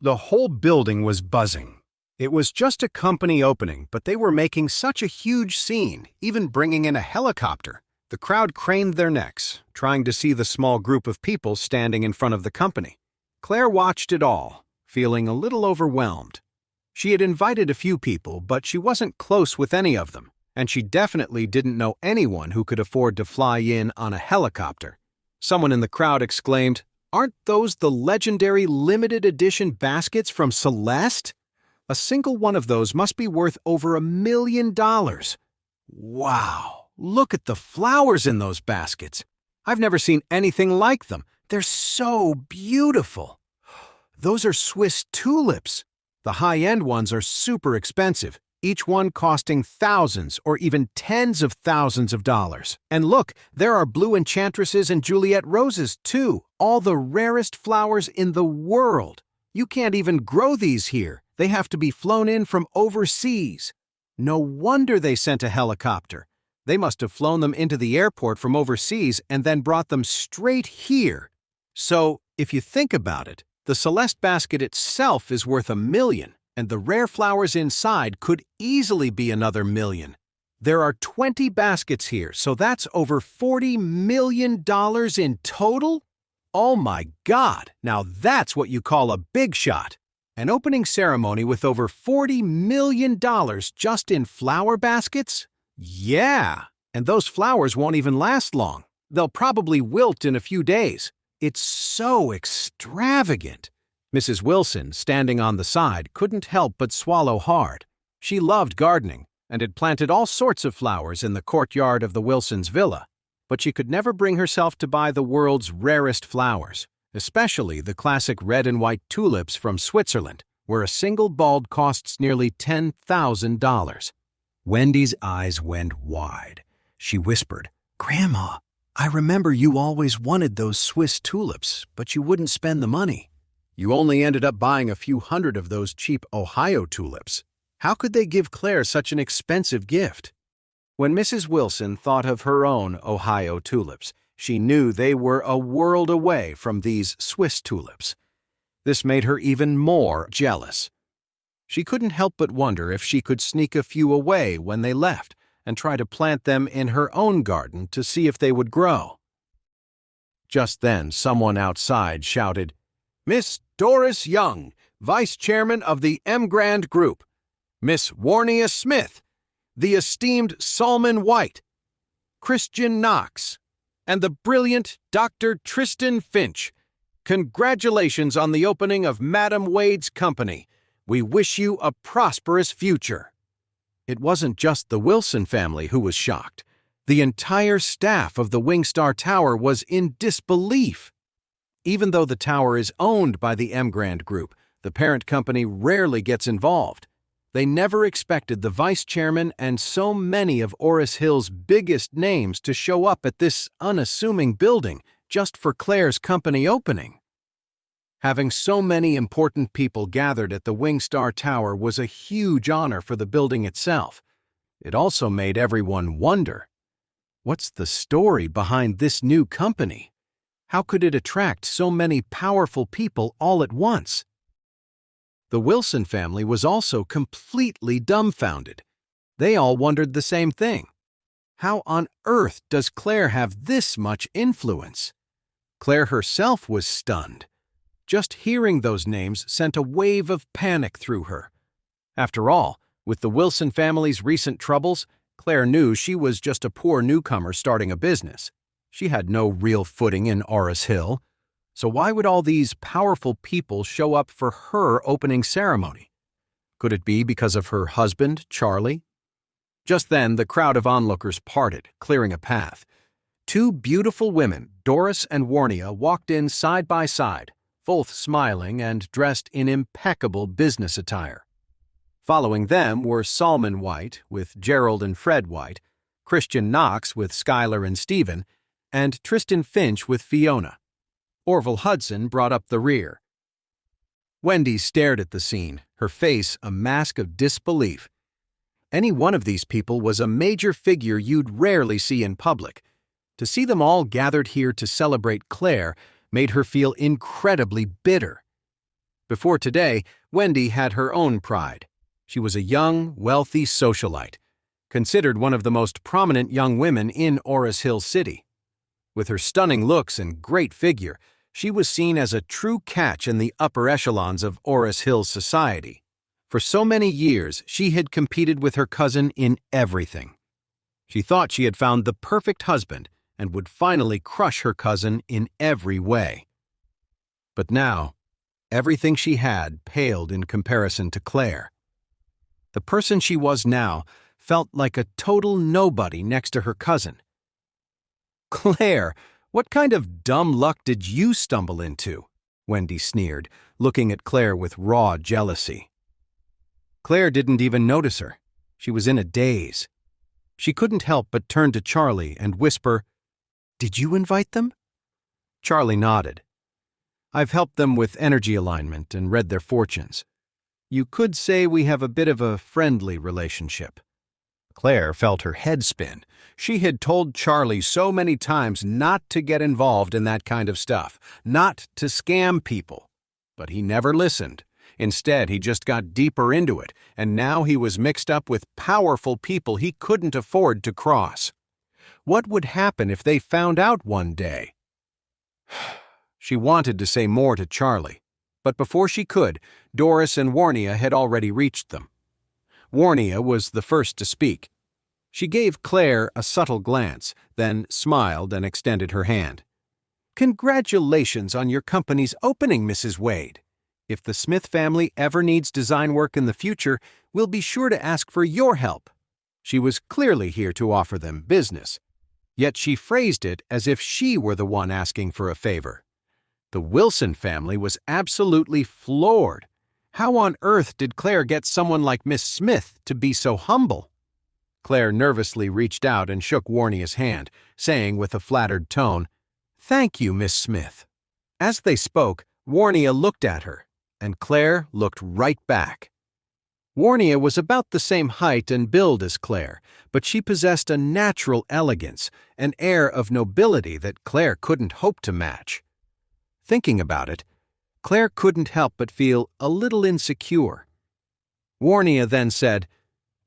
The whole building was buzzing. It was just a company opening, but they were making such a huge scene, even bringing in a helicopter. The crowd craned their necks, trying to see the small group of people standing in front of the company. Clare watched it all, feeling a little overwhelmed. She had invited a few people, but she wasn't close with any of them, and she definitely didn't know anyone who could afford to fly in on a helicopter. Someone in the crowd exclaimed, "Aren't those the legendary limited edition baskets from Celeste? A single one of those must be worth over $1 million. Wow, look at the flowers in those baskets. I've never seen anything like them. They're so beautiful. Those are Swiss tulips. The high-end ones are super expensive, each one costing thousands or even tens of thousands of dollars. And look, there are blue enchantresses and Juliet roses too, all the rarest flowers in the world. You can't even grow these here. They have to be flown in from overseas. No wonder they sent a helicopter. They must have flown them into the airport from overseas and then brought them straight here. So, if you think about it, the Celeste basket itself is worth $1 million, and the rare flowers inside could easily be another $1 million. There are 20 baskets here, so that's over $40 million in total? Oh my God, now that's what you call a big shot. An opening ceremony with over $40 million just in flower baskets? Yeah, and those flowers won't even last long. They'll probably wilt in a few days. It's so extravagant. Mrs. Wilson, standing on the side, couldn't help but swallow hard. She loved gardening and had planted all sorts of flowers in the courtyard of the Wilsons' villa, but she could never bring herself to buy the world's rarest flowers, especially the classic red and white tulips from Switzerland, where a single bulb costs nearly $10,000. Wendy's eyes went wide. She whispered, "Grandma, I remember you always wanted those Swiss tulips, but you wouldn't spend the money. You only ended up buying a few hundred of those cheap Ohio tulips. How could they give Clare such an expensive gift?" When Mrs. Wilson thought of her own Ohio tulips, she knew they were a world away from these Swiss tulips. This made her even more jealous. She couldn't help but wonder if she could sneak a few away when they left and try to plant them in her own garden to see if they would grow. Just then, someone outside shouted, "Miss Doris Young, Vice Chairman of the M. Grand Group, Miss Warnia Smith, the esteemed Salmon White, Christian Knox, and the brilliant Dr. Tristan Finch. Congratulations on the opening of Madam Wade's company. We wish you a prosperous future." It wasn't just the Wilson family who was shocked. The entire staff of the Wingstar Tower was in disbelief. Even though the tower is owned by the M. Grand Group, the parent company rarely gets involved. They never expected the vice chairman and so many of Oris Hill's biggest names to show up at this unassuming building just for Clare's company opening. Having so many important people gathered at the Wingstar Tower was a huge honor for the building itself. It also made everyone wonder, what's the story behind this new company? How could it attract so many powerful people all at once? The Wilson family was also completely dumbfounded. They all wondered the same thing. How on earth does Clare have this much influence? Clare herself was stunned. Just hearing those names sent a wave of panic through her. After all, with the Wilson family's recent troubles, Clare knew she was just a poor newcomer starting a business. She had no real footing in Oris Hill. So why would all these powerful people show up for her opening ceremony? Could it be because of her husband, Charlie? Just then, the crowd of onlookers parted, clearing a path. Two beautiful women, Doris and Warnia, walked in side by side, both smiling and dressed in impeccable business attire. Following them were Salmon White with Gerald and Fred White, Christian Knox with Skylar and Stephen, and Tristan Finch with Fiona. Orville Hudson brought up the rear. Wendy stared at the scene, her face a mask of disbelief. Any one of these people was a major figure you'd rarely see in public. To see them all gathered here to celebrate Clare made her feel incredibly bitter. Before today, Wendy had her own pride. She was a young, wealthy socialite, considered one of the most prominent young women in Orris Hill City. With her stunning looks and great figure, she was seen as a true catch in the upper echelons of Orris Hill society. For so many years, she had competed with her cousin in everything. She thought she had found the perfect husband and would finally crush her cousin in every way. But now, everything she had paled in comparison to Clare. The person she was now felt like a total nobody next to her cousin. "Clare, what kind of dumb luck did you stumble into?" Wendy sneered, looking at Clare with raw jealousy. Clare didn't even notice her. She was in a daze. She couldn't help but turn to Charlie and whisper, "Did you invite them?" Charlie nodded. "I've helped them with energy alignment and read their fortunes. You could say we have a bit of a friendly relationship." Clare felt her head spin. She had told Charlie so many times not to get involved in that kind of stuff, not to scam people. But he never listened. Instead, he just got deeper into it, and now he was mixed up with powerful people he couldn't afford to cross. What would happen if they found out one day? She wanted to say more to Charlie, but before she could, Doris and Warnia had already reached them. Warnia was the first to speak. She gave Clare a subtle glance, then smiled and extended her hand. "Congratulations on your company's opening, Mrs. Wade. If the Smith family ever needs design work in the future, we'll be sure to ask for your help." She was clearly here to offer them business, yet she phrased it as if she were the one asking for a favor. The Wilson family was absolutely floored. How on earth did Clare get someone like Miss Smith to be so humble? Clare nervously reached out and shook Warnia's hand, saying with a flattered tone, "Thank you, Miss Smith." As they spoke, Warnia looked at her, and Clare looked right back. Warnia was about the same height and build as Clare, but she possessed a natural elegance, an air of nobility that Clare couldn't hope to match. Thinking about it, Clare couldn't help but feel a little insecure. Warnia then said,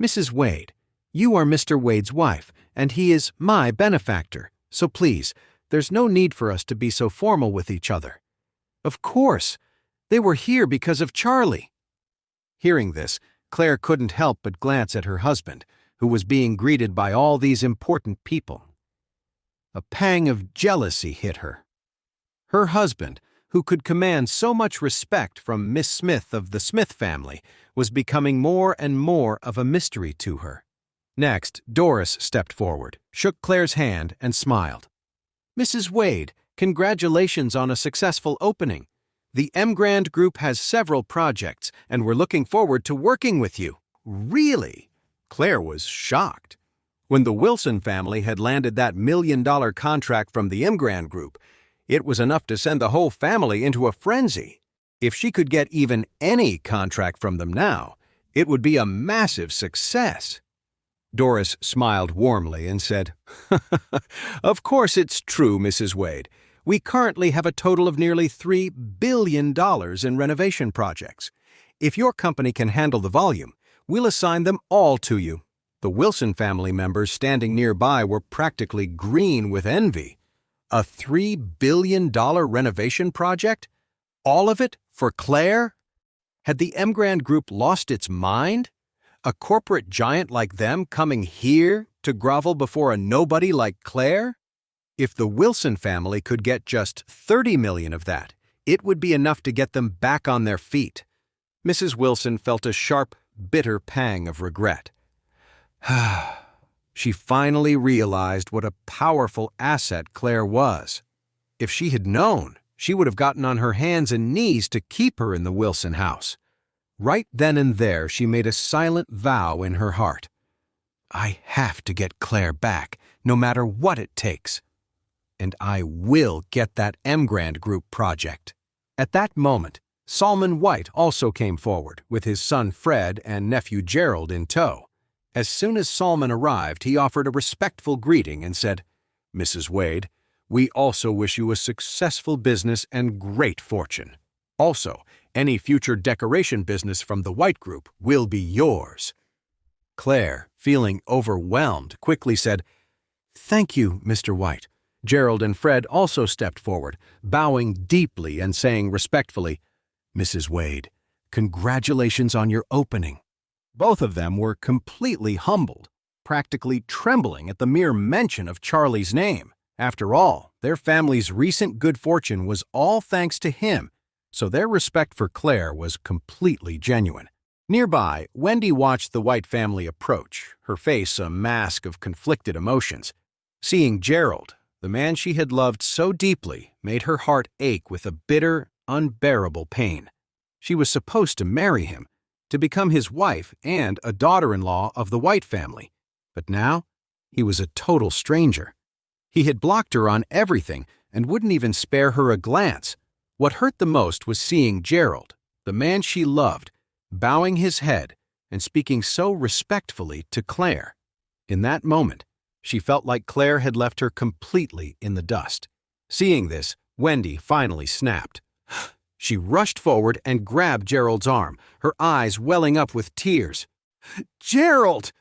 "Mrs. Wade, you are Mr. Wade's wife, and he is my benefactor, so please, there's no need for us to be so formal with each other." Of course, they were here because of Charlie. Hearing this, Clare couldn't help but glance at her husband, who was being greeted by all these important people. A pang of jealousy hit her. Her husband, who could command so much respect from Miss Smith of the Smith family, was becoming more and more of a mystery to her. Next, Doris stepped forward, shook Clare's hand, and smiled. "Mrs. Wade, congratulations on a successful opening. The Emgrand Group has several projects, and we're looking forward to working with you." "Really?" Clare was shocked. When the Wilson family had landed that $1 million contract from the Emgrand Group, it was enough to send the whole family into a frenzy. If she could get even any contract from them now, it would be a massive success. Doris smiled warmly and said, "Of course it's true, Mrs. Wade. We currently have a total of nearly $3 billion in renovation projects. If your company can handle the volume, we'll assign them all to you." The Wilson family members standing nearby were practically green with envy. A $3 billion renovation project? All of it for Clare? Had the Emgrand Group lost its mind? A corporate giant like them coming here to grovel before a nobody like Clare? If the Wilson family could get just $30 million of that, it would be enough to get them back on their feet. Mrs. Wilson felt a sharp, bitter pang of regret. She finally realized what a powerful asset Clare was. If she had known, she would have gotten on her hands and knees to keep her in the Wilson house. Right then and there, she made a silent vow in her heart. "I have to get Clare back, no matter what it takes. And I will get that Emgrand Group project." At that moment, Solomon White also came forward, with his son Fred and nephew Gerald in tow. As soon as Solomon arrived, he offered a respectful greeting and said, "Mrs. Wade, we also wish you a successful business and great fortune. Also, Any future decoration business from the White Group will be yours." Clare, feeling overwhelmed, quickly said, "Thank you, Mr. White." Gerald and Fred also stepped forward, bowing deeply and saying respectfully, "Mrs. Wade, congratulations on your opening." Both of them were completely humbled, practically trembling at the mere mention of Charlie's name. After all, their family's recent good fortune was all thanks to him, so their respect for Clare was completely genuine. Nearby, Wendy watched the White family approach, her face a mask of conflicted emotions. Seeing Gerald, the man she had loved so deeply, made her heart ache with a bitter, unbearable pain. She was supposed to marry him, to become his wife and a daughter-in-law of the White family. But now, he was a total stranger. He had blocked her on everything and wouldn't even spare her a glance. What hurt the most was seeing Gerald, the man she loved, bowing his head and speaking so respectfully to Clare. In that moment, she felt like Clare had left her completely in the dust. Seeing this, Wendy finally snapped. She rushed forward and grabbed Gerald's arm, her eyes welling up with tears. "Gerald!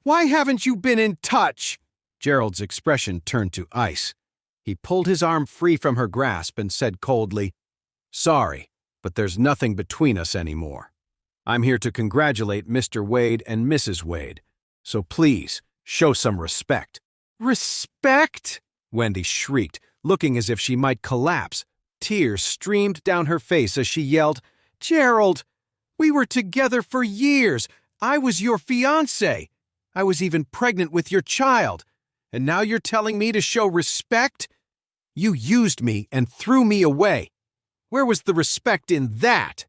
Why haven't you been in touch?" Gerald's expression turned to ice. He pulled his arm free from her grasp and said coldly, "Sorry, but there's nothing between us anymore. I'm here to congratulate Mr. Wade and Mrs. Wade, so please show some respect." "Respect?" Wendy shrieked, looking as if she might collapse. Tears streamed down her face as she yelled, "Gerald, we were together for years. I was your fiancé. I was even pregnant with your child. And now you're telling me to show respect? You used me and threw me away. Where was the respect in that?"